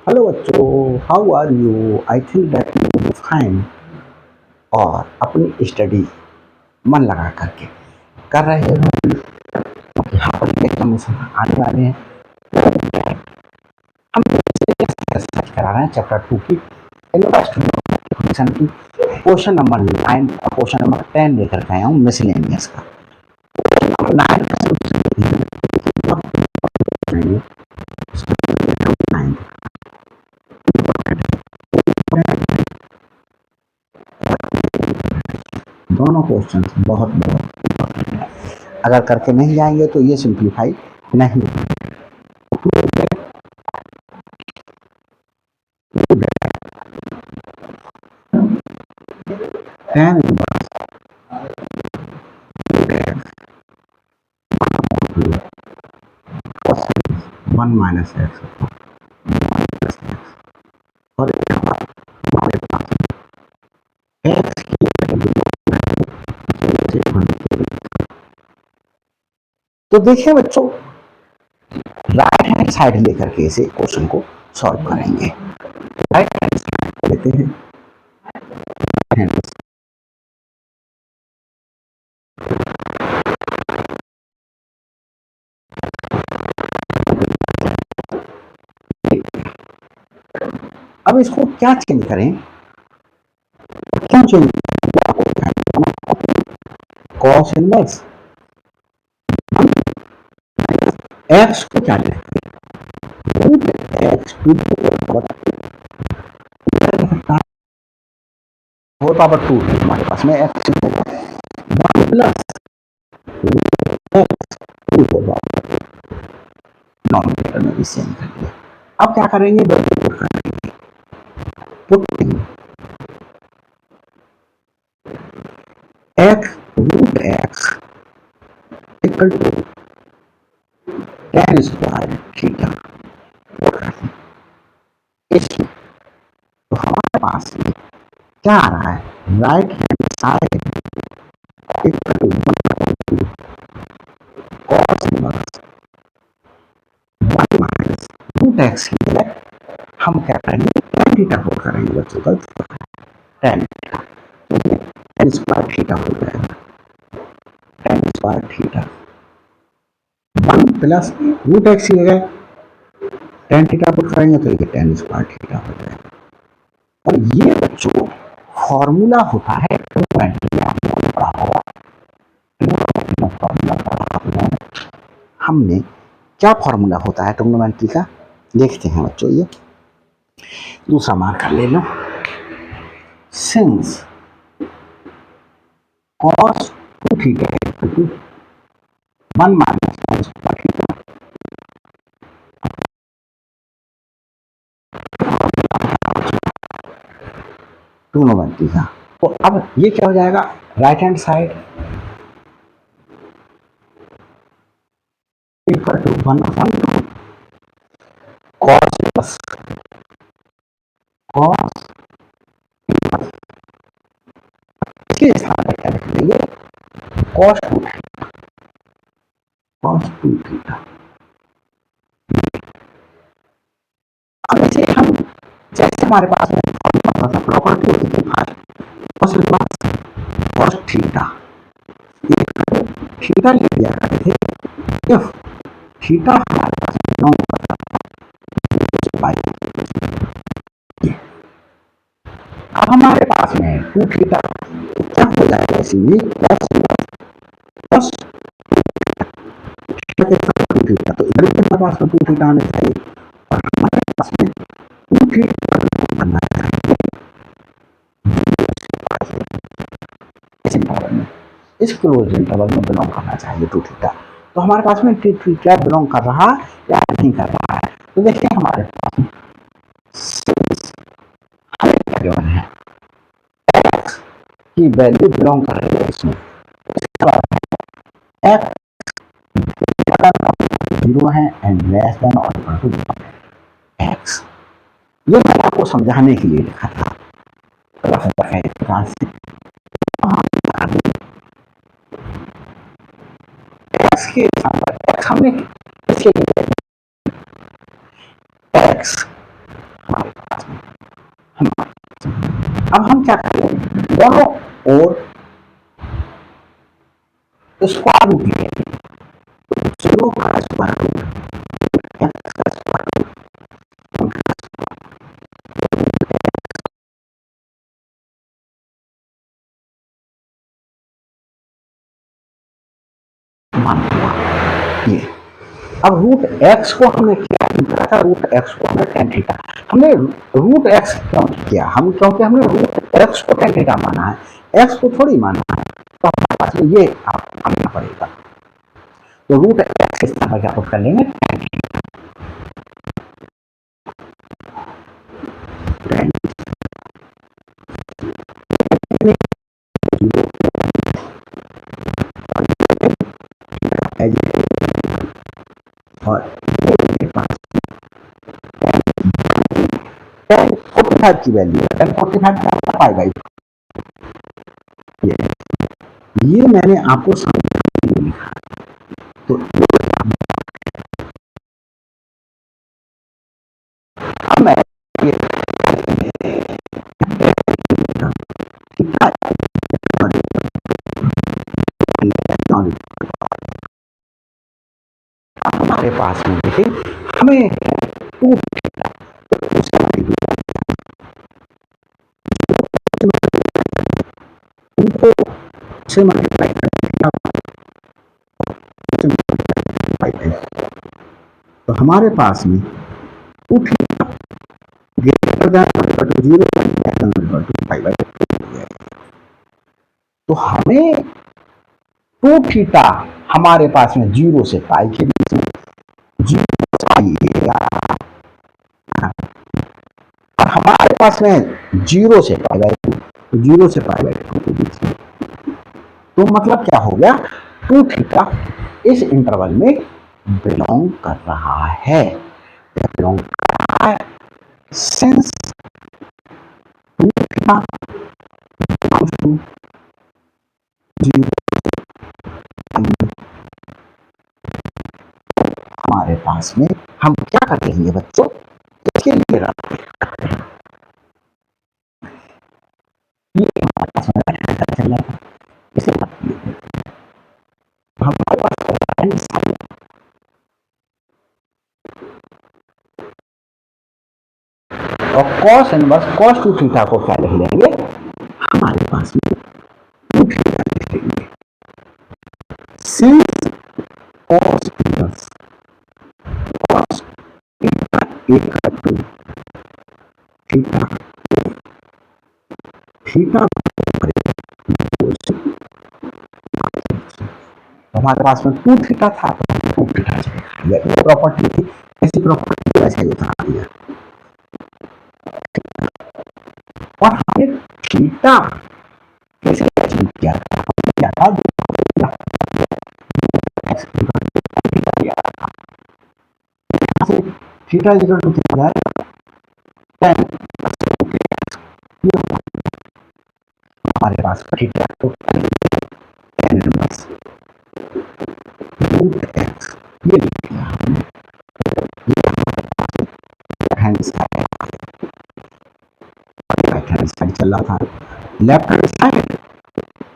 Hello बच्चों, how are you? I think that you fine. और अपनी स्टडी मन लगा करके कर रहे हो। यहाँ पर एग्जामिनेशन आने वाले हैं। हम सर्च करा रहे हैं चैप्टर 2 की फंक्शन की क्वेश्चन नंबर 9 और क्वेश्चन नंबर 10 लेकर के आया हूँ मिसलेनियस का। क्वेश्चन नंबर 9 दोनों क्वेश्चन बहुत बहुत अगर करके नहीं जाएंगे तो ये सिंप्लीफाई नहीं। tan वन माइनस एक्स और हमारे पास एक्स की तो देखिए बच्चों, राइट हैंड साइड लेकर के इसे क्वेश्चन को सॉल्व करेंगे। राइट हैंड साइड लेते हैं। अब इसको क्या चेंज करें? क्यों चेंज? कॉस इनवर्स एक्स को क्या लेते हैं? एक्स टू फोर पावर 2 हमारे पास में x plus x two denominator में भी सेम कर दिया। अब क्या करेंगे? Putting x root x equal to tan square theta. तो हमारे पास क्या आ रहा है? Right hand side equal to cos inverse one minus root x की जगह हम क्या करेंगे? tan थीटा को करेंगे बच्चों का tan theta. tan square theta हो जाएगा। tan square theta one plus root x की जगह tan थीटा पुट करेंगे तो ये tan स्क्वायर थीटा हो जाएगा। और ये बच्चों फॉर्मूला होता है हमने क्या फॉर्मूला होता है ट्रिग्नोमेट्री का देखते हैं बच्चों। ये दूसरा मार्कर ले लो। Since cos 2 theta equal to 1 minus tan square theta trigonometry का। तो अब ये क्या हो जाएगा? Right hand side equal to 1 upon 2 cos plus cos इसके स्थान पर क्या लिख देंगे? cos 2 theta. अब इसे हम जैसे हमारे पास में प्रॉपर्टी होती थी cos inverse cos theta theta ले लिया करते थे। इफ थीटा हमारे पास नौ अब हमारे पास में 2 थीटा क्या हो जाएगा? इसीलिए प्लस थीटा तो इधर भी हमारे पास में 2 थीटा आने चाहिए और हमारे पास में 2 थीटा बनना चाहिए इस क्लोज इंटरवल में बिलोंग करना चाहिए 2 थीटा। तो हमारे पास में 2 थीटा बिलोंग कर रहा या नहीं कर रहा है? तो देखिए हमारे पास हमें क्या गिवन है? एक्स की वैल्यू बिलोंग कर रही है इसमें। एक्स जीरो है एंड लेस देन और इक्वल टू एक्स। ये मैंने आपको समझाने के लिए लिखा था। एक्स के एक्स हमने एक्स हम क्या करेंगे, दोनों और स्क्वायर रूट लेंगे, जीरो का स्क्वायर रूट एक्स का स्क्वायर रूट मान हुआ ये। अब रूट एक्स को हमने क्या लिखा था, रूट एक्स को हमने टेन थीटा, हमने रूट एक्स क्यों किया, हम क्योंकि हमने रूट एक्स को टेन थीटा माना है, एक्स को थोड़ी माना है, तो हमारे पास ये आपको करना पड़ेगा। तो रूट एक्स के स्थान पर क्या पुट कर लेंगे, टेन और टेन 45 की वैल्यू है, टेन 45 का पाई बाई ये मैंने आपको समझाने के लिए लिखा। तो अब मैं ये हमारे पास में देखिए हमें टू से मल्टीप्लाई तो हमारे पास में टू ग्रेटर देन जीरो तो हमें टू थीटा हमारे पास में जीरो से पाई के बीच में जीरो आइएगा, और हमारे पास में जीरो से पाई बाई टू, तो जीरो से पाई बाई टू के बीच में, तो मतलब क्या हो गया, टू थीटा इस इंटरवल में बिलोंग कर रहा है, बिलोंग कर रहा है since to theta two zero हमारे पास में हम क्या करते हैं बच्चों, इसके लिए ये हमारे पास में चल रहा है, इसे हमारे पास और cos inverse cos two theta को क्या लिख लेंगे, हमारे पास में टू थीटा लिख लेंगे, since cos inverse cos theta equal to theta theta हमारे पास में टू थीटा था, टू थीटा प्रॉपर्टी थी, ऐसी प्रॉपर्टी ऐसे उठा दिया, और हमने थीटा कैसे अचीव किया था, क्या था थीटा इक्वल टू कितना है, टेन, हमारे पास थीटा तो टेन इनवर्स रूट एक्स ये लिख दिया हमने, hand side right hand side चल रहा था, लेफ्ट हैंड साइड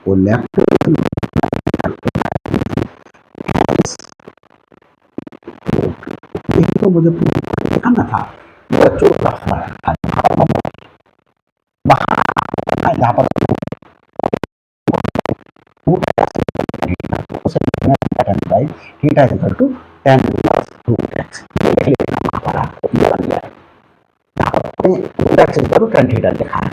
वो लेफ्ट तो मुझे दिखाना था बच्चों का वहां यहाँ पर theta is equal to tan plus root x, root x is equal to tan theta लिखा है।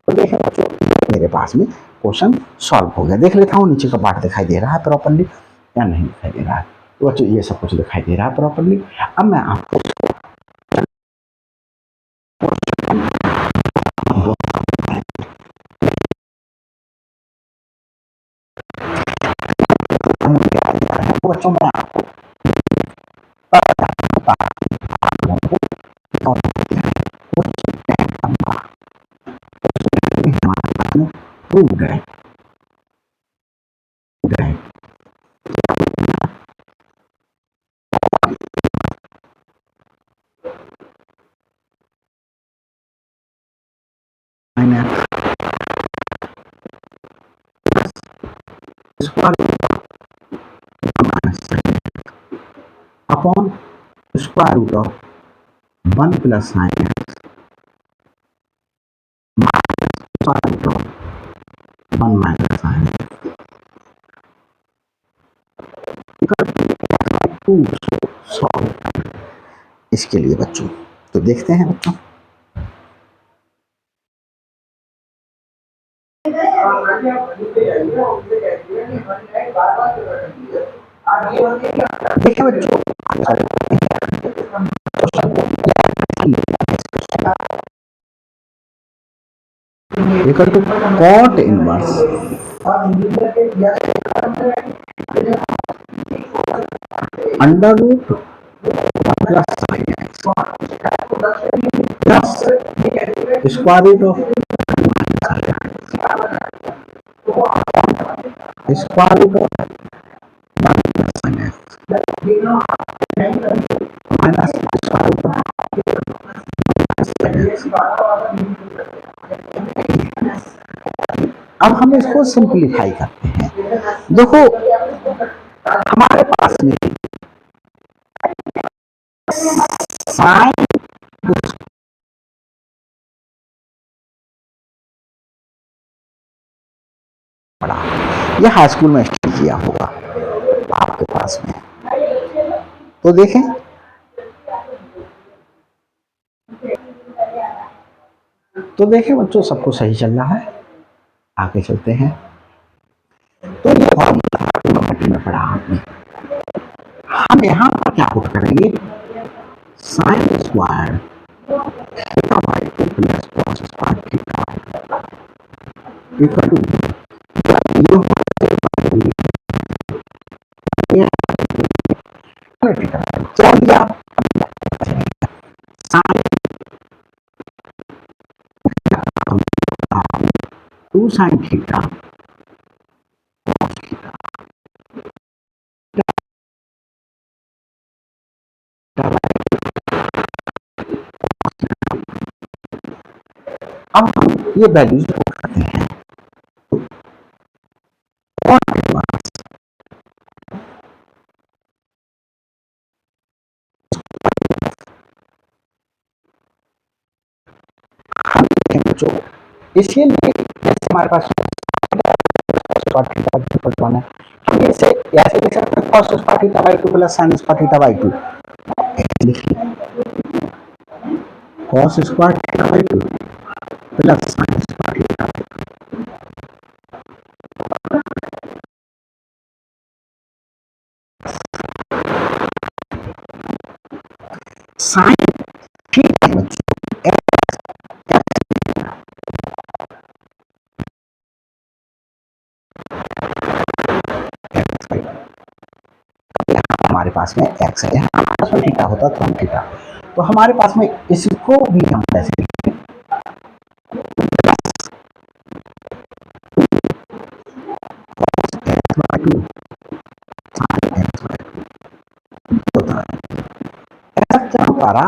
तो देखिए बच्चों मेरे पास में क्वेश्चन सॉल्व हो गया, देख लेता हूँ नीचे का पार्ट दिखाई दे रहा है प्रॉपरली या नहीं दिखाई दे रहा है, तो बच्चों ये सब कुछ दिखाई दे रहा है प्रॉपरली। अब मैं आपको बच्चों में आपको प्रूव्ड है मैंने square minus sine upon square root of 1 plus sine x minus square root of 1 minus sine to solve इसके लिए बच्चों। तो देखते हैं बच्चों, देखिए बच्चों equal to cot inverse under root plus sine x plus square root of square root of sine x minus square root of sine x. अब हम इसको सिंप्लीफाई करते हैं। देखो हमारे पास में साइन पड़ा, ये हाई स्कूल में स्टडी किया होगा आपके पास में। तो देखें बच्चों सब कुछ सही चल रहा है, आगे चलते हैं। तो ये फॉर्मूला में पढ़ा आपने, हम यहाँ पर क्या पुट करेंगे, sine square theta by 2 plus cos square theta equal to क्या दिया, टू साइन थीटा अब हम ये वैल्यूज पुट करते हैं। बच्चों इसके लिए जैसे हमारे पास है, हम इसे ऐसे लिख सकते हैं cos square theta by 2 plus sin square theta by 2, cos square theta by 2 plus sin square theta by 2। sin theta हमारे पास में x है, यहाँ पास में थीटा होता तो हम थीटा, तो हमारे पास में इसको भी हम ऐसे लिखते हैं क्या हमारा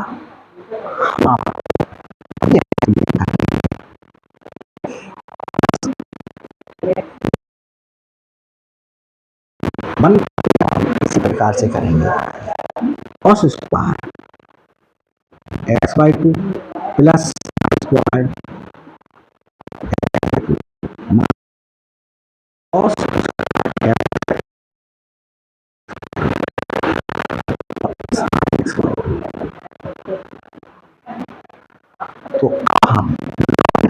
मन इसी प्रकार से करेंगे, cos square x by 2 plus square cos तो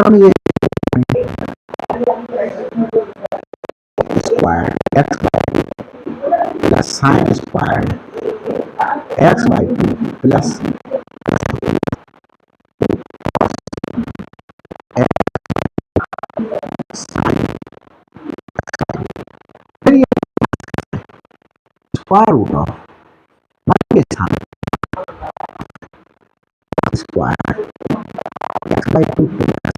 हम ये square x plus sine square x by 2 plus square root of square x by 2 plus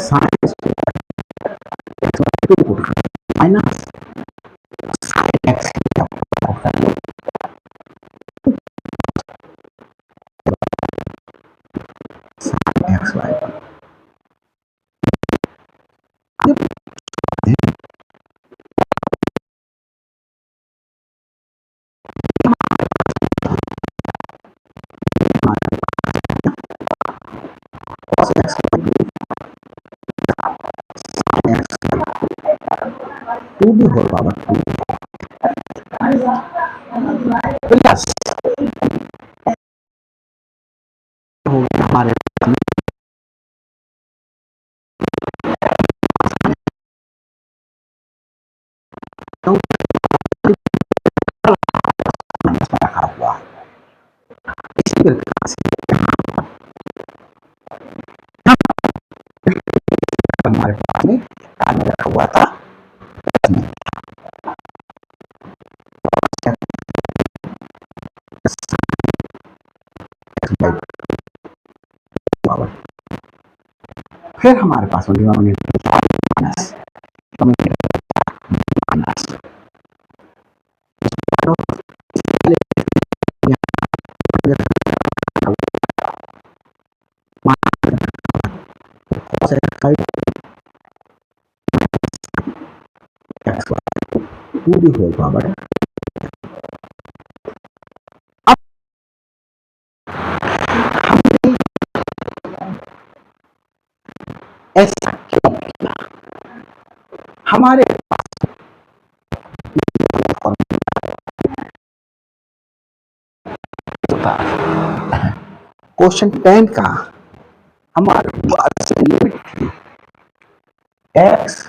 sine square x by 2 minus sine x sine x by two the whole power two plus हो गया हमारे रखा हुआ इसी प्रकार से हमारे पास में रखा हुआ था फिर हमारे पास में पूरी होल पावर ऐसा क्यों किया हमारे क्वेश्चन 10 का हमारे पास से लिमिट थी एक्स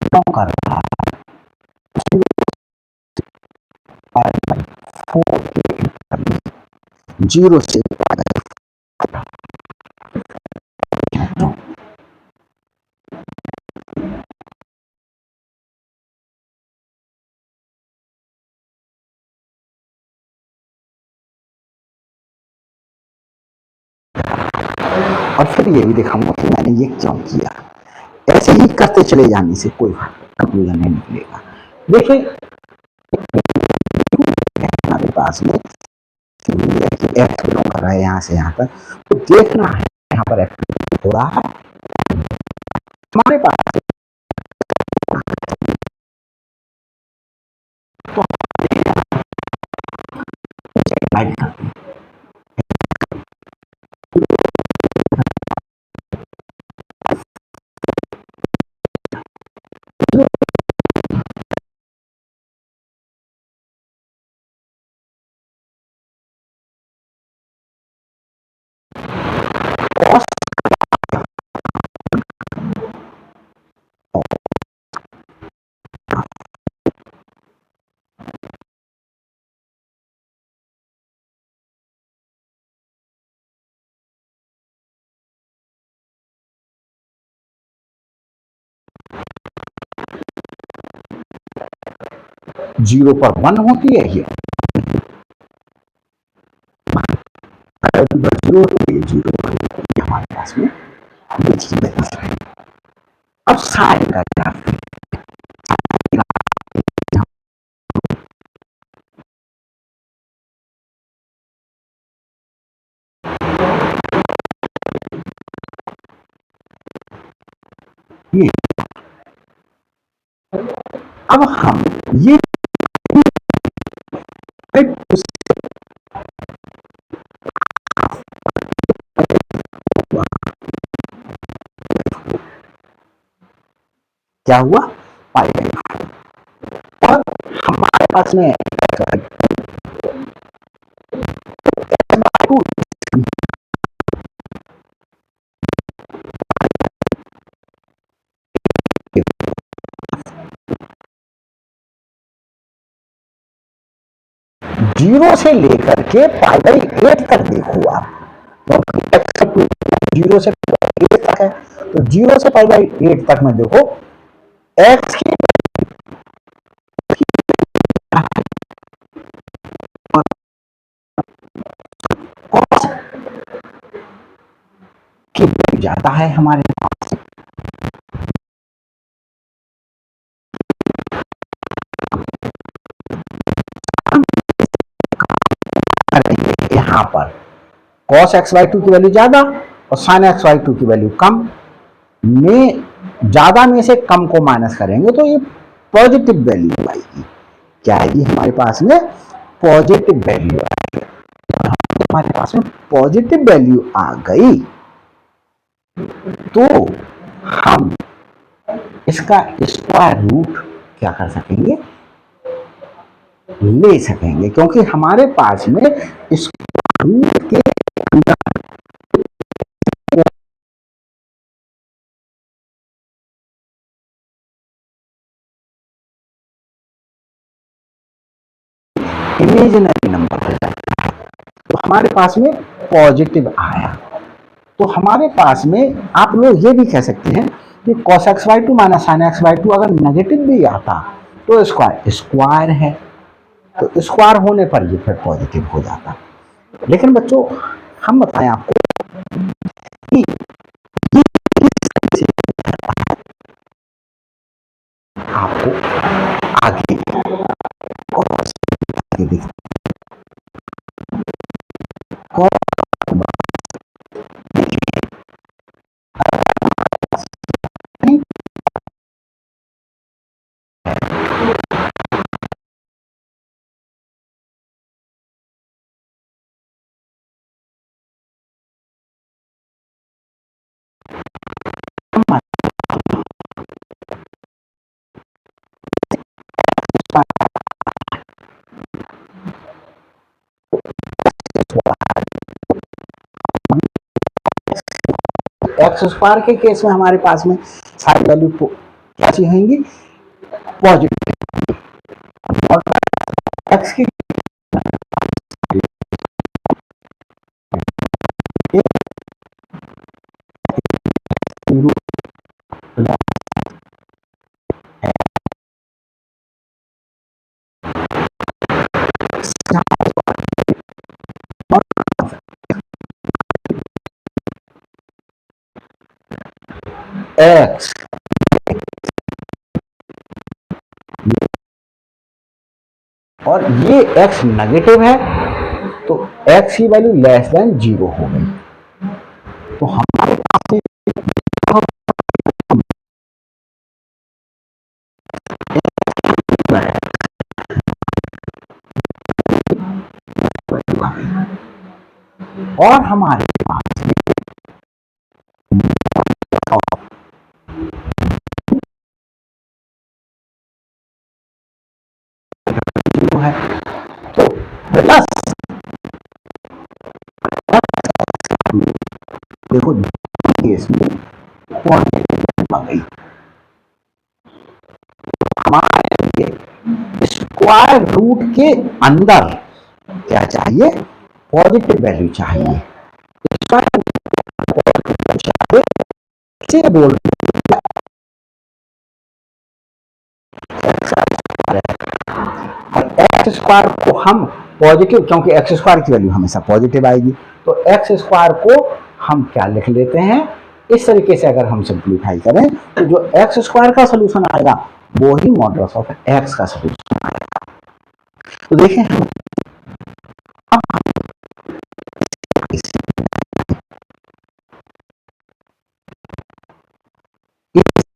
क्यों कर रहा है 0 से और फिर ये भी दिखाऊंगा कि मैंने ये क्यों किया ऐसे ही करते चले जाने से कोई कंक्लूजन नहीं निकलेगा देखिए हमारे पास में एक्स बिलोंग कर रहा है यहाँ से यहाँ तक तो देखना है यहाँ पर एक्ट हो रहा है हमारे पास तो ऐड करते हैं जीरो पर 1 होती है ये जीरो हमारे पास में अब साइन का क्या ये अब हम ये क्या हुआ पाई और हमारे पास में जीरो से लेकर के पाई बाई 8 तक देखो आप तो जीरो से 8 तक है तो जीरो से पाई बाई 8 तक में देखो एक्स की जाता है हमारे पास यहाँ पर cos xy2 की वैल्यू ज्यादा और sin xy2 की वैल्यू कम में ज्यादा में से कम को माइनस करेंगे तो ये पॉजिटिव वैल्यू आएगी क्या आएगी हमारे पास में पॉजिटिव वैल्यू आएगी हमारे पास में पॉजिटिव वैल्यू आ गई तो हम इसका स्क्वायर रूट क्या कर सकेंगे, ले सकेंगे, क्योंकि हमारे पास में स्क्वायर रूट के इमेजिनरी नंबर हो जाता है। तो हमारे पास में पॉजिटिव आया, तो हमारे पास में आप लोग ये भी कह सकते हैं कि cos x by to minus sine x by to अगर नेगेटिव भी आता तो स्क्वायर स्क्वायर है, तो स्क्वायर होने पर ये फिर पॉजिटिव हो जाता। लेकिन बच्चों हम बताएं आपको कि आपको आगे और आगे एक्स स्क्वायर के केस में हमारे पास में सारी वैल्यू क्या सी होंगी, पॉजिटिव। और एक्स की एक्स और ये एक्स नेगेटिव है, तो एक्स की वैल्यू लेस देन जीरो हो गई, तो हमारे पास और हमारे पास जीरो है, तो प्लस देखो केस में पॉजिटिव आ गई, हमारे स्क्वायर रूट के अंदर क्या चाहिए, पॉजिटिव वैल्यू चाहिए, स्क्वायर चाहिए, से बोल और एक्स स्क्वायर को हम पॉजिटिव, क्योंकि एक्स स्क्वायर की वैल्यू हमेशा पॉजिटिव आएगी, तो एक्स स्क्वायर को हम क्या लिख लेते हैं, इस तरीके से अगर हम सिंप्लीफाई करें तो जो एक्स स्क्वायर का सोल्यूशन आएगा वो ही मॉडुलस ऑफ एक्स का सोल्यूशन आएगा। तो देखें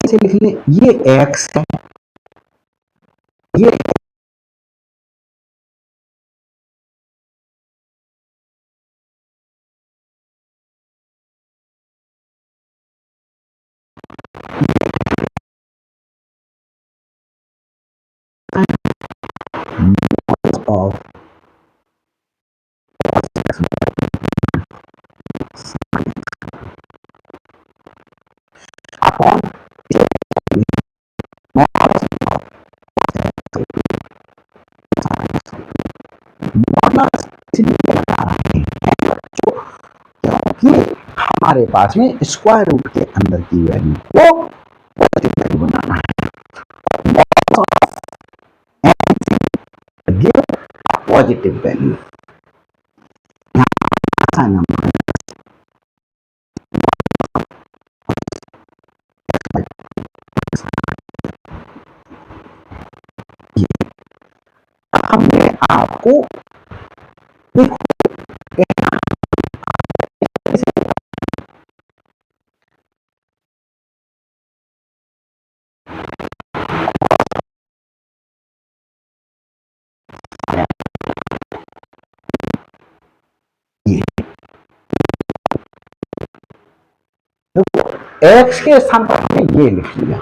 इसे लिख लें, ये एक्स है, ये ऑफ अपॉन मॉडुलस, क्योंकि हमारे पास में स्क्वायर रूट के अंदर की वैल्यू को पॉजिटिव वैल्यू बनाना है, गिव पॉजिटिव वैल्यू, हमने आपको एक्स के स्थान पर हमने ये लिख लिया,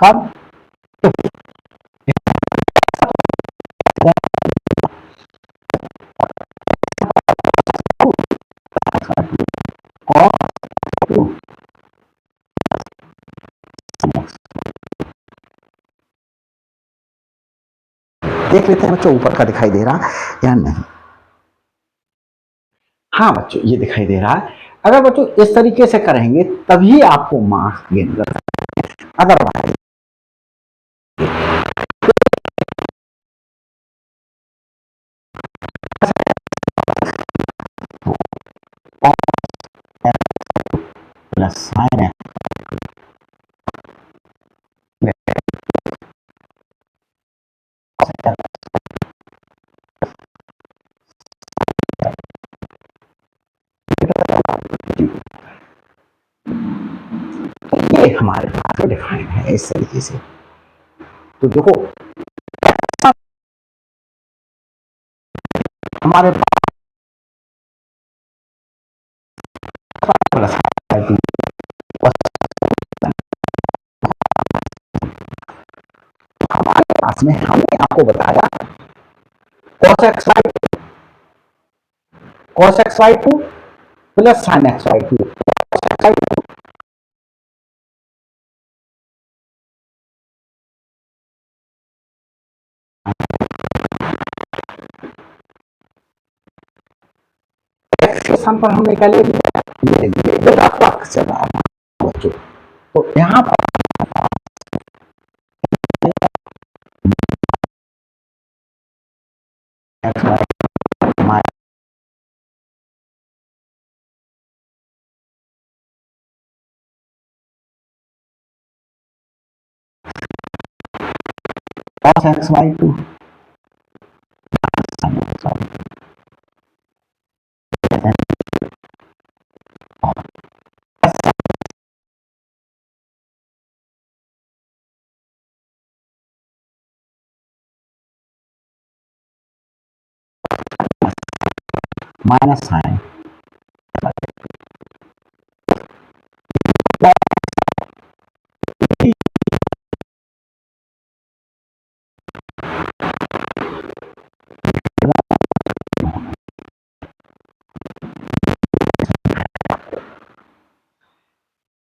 कब? देख लेते हैं बच्चों ऊपर का दिखाई दे रहा या नहीं। हाँ बच्चों ये दिखाई दे रहा है। अगर बच्चों इस तरीके से करेंगे तभी आपको मार्क्स गेन कर सकते हैं, अदरवाइज प्लस साइन ये हमारे पास डिफाइन है इस तरीके से। तो देखो हमारे पास हमारे पास में हमने आपको बताया cos x y 2 plus sin x y 2 स्थान पर हमने क्या ले लिया चला बच्चों। तो यहाँ पर cos x y 2 minus sine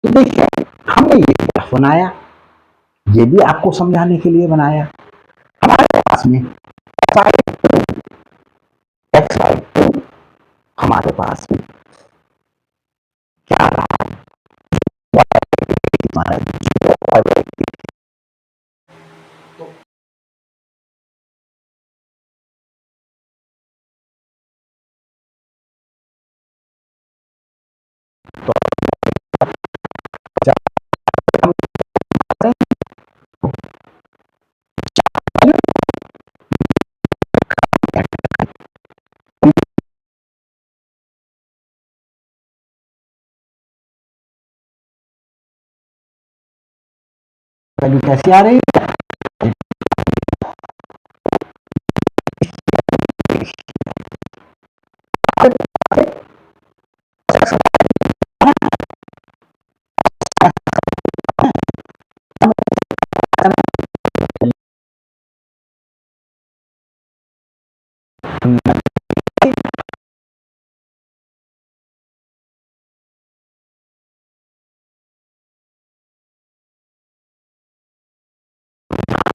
देखिए हमने ये बनाया, ये भी आपको समझाने के लिए बनाया। हमारे पास में एक्स वाई हमारे पास में क्या रहा वैल्यू कैसी आ रही है?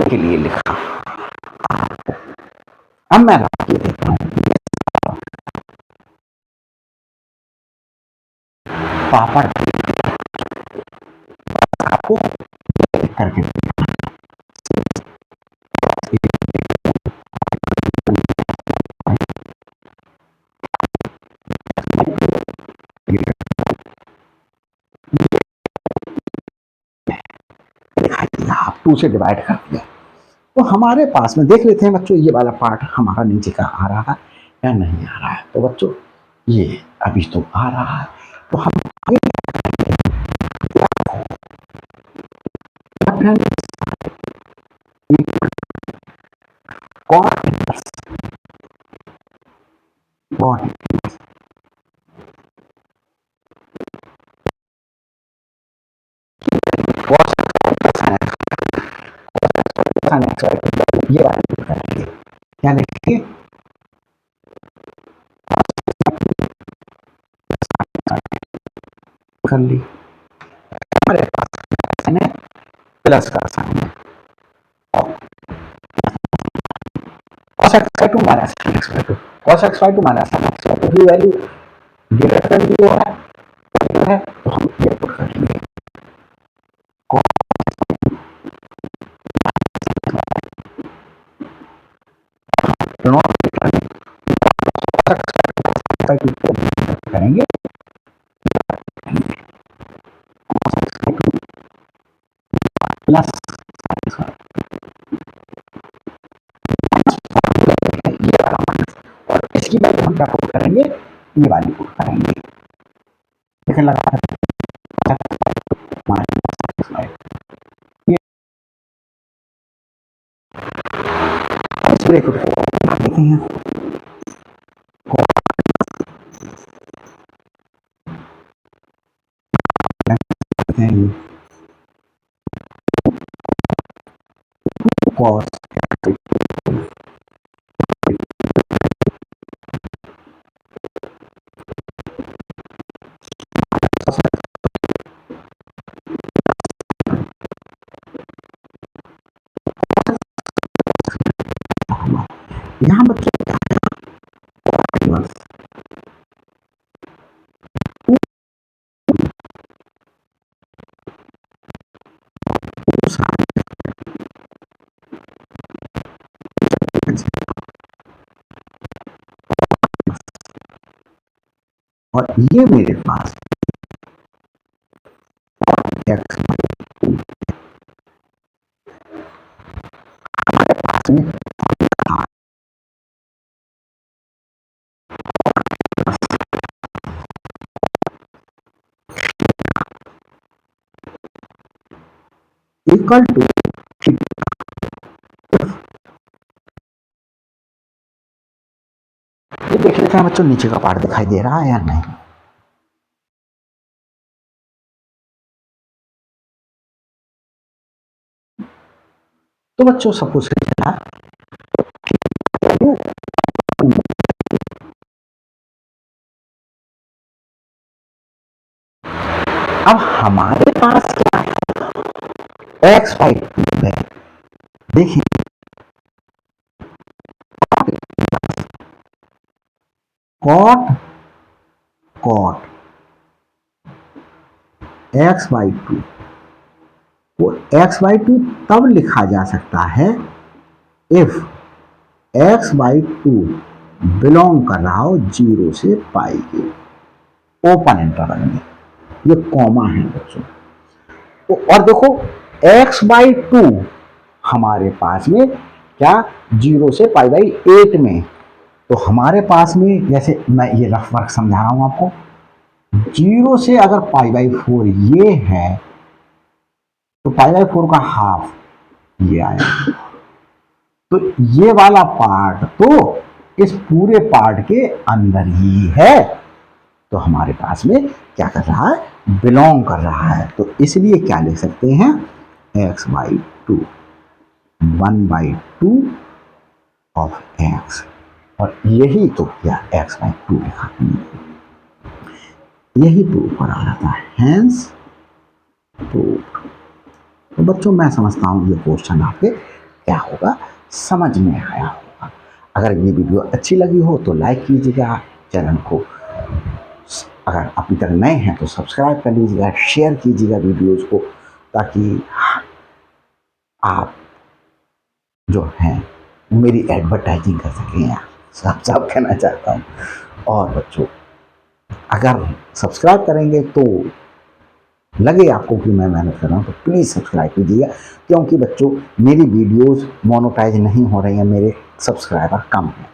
के लिए लिखा। अब मैं आपको देता हूँ पापड़ आपको करके दिखाई दिया, आप 2 से डिवाइड कर दिया। तो हमारे पास में देख लेते हैं बच्चों ये वाला पार्ट हमारा नीचे का आ रहा है या नहीं आ रहा है। तो बच्चों ये अभी तो आ रहा है, तो हम कौन कर ली, हमारे पास है प्लस का साइन है, cos x by 2 minus sin x by 2, cos x by 2 minus sin x by 2 की वैल्यू ग्रेटर देन 0 है तो हम ये पुट कर लेंगे करेंगे प्लस और इसकी वैल्यू हम क्या पुट करेंगे, ये वाली पुट करेंगे, लेकिन लगा ब्रेकेट को देखते हैं, cos यहाँ बच्चों और ये मेरे पास x पास में इक्वल टू ये देख लेते हैं बच्चों नीचे का पार्ट दिखाई दे रहा है या नहीं। तो बच्चों सपोज चला अब हमारे पास क्या है, एक्स बाई 2 है, देखिए कॉट कॉट एक्स बाई 2, वो एक्स बाई 2 तब लिखा जा सकता है इफ एक्स बाई 2 बिलोंग कर रहा हो 0 से पाई के ओपन इंटरवल में, ये कॉमा है बच्चों। तो और देखो एक्स बाई 2 हमारे पास में क्या 0 से पाई बाई 8 में, तो हमारे पास में जैसे मैं ये रफ वर्क समझा रहा हूं आपको, 0 से अगर पाई बाई 4 ये है तो पाई बाई 4 का हाफ ये आया, तो ये वाला पार्ट तो इस पूरे पार्ट के अंदर ही है, तो हमारे पास में क्या कर रहा है, बिलोंग कर रहा है। तो इसलिए क्या लिख सकते हैं, एक्स बाई 2 1/2 ऑफ एक्स, और यही तो क्या एक्स बाई 2 लिखा, यही प्रूव करा जाता है, हैंस प्रूव। तो बच्चों मैं समझता हूँ ये क्वेश्चन आपके क्या होगा, समझ में आया होगा। अगर ये वीडियो अच्छी लगी हो तो लाइक कीजिएगा, चैनल को अगर अभी तक नए हैं तो सब्सक्राइब कर लीजिएगा, शेयर कीजिएगा वीडियोज़ को, ताकि आप जो हैं मेरी एडवर्टाइजिंग कर सकें, साफ कहना चाहता हूँ। और बच्चों अगर सब्सक्राइब करेंगे तो लगे आपको कि मैं मेहनत कर रहा हूँ तो प्लीज़ सब्सक्राइब कीजिएगा, क्योंकि बच्चों मेरी वीडियोस मोनेटाइज नहीं हो रही हैं, मेरे सब्सक्राइबर कम हैं,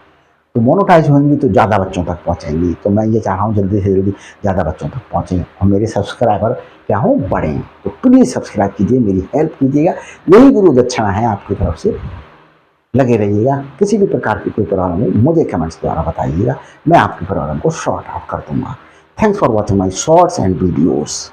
तो मोनेटाइज होंगी तो ज़्यादा बच्चों तक पहुँचेंगी। तो मैं ये चाह रहा हूँ जल्दी से जल्दी ज़्यादा बच्चों तक पहुँचें और मेरे सब्सक्राइबर क्या हो बढ़ें। तो प्लीज़ सब्सक्राइब कीजिए, मेरी हेल्प कीजिएगा, यही गुरु दक्षिणा है आपकी तरफ से। लगे रहिएगा, किसी भी प्रकार की कोई प्रॉब्लम हो मुझे कमेंट्स द्वारा बताइएगा, मैं आपकी प्रॉब्लम को सॉर्ट आउट कर दूंगा। Thanks for watching my shorts and videos.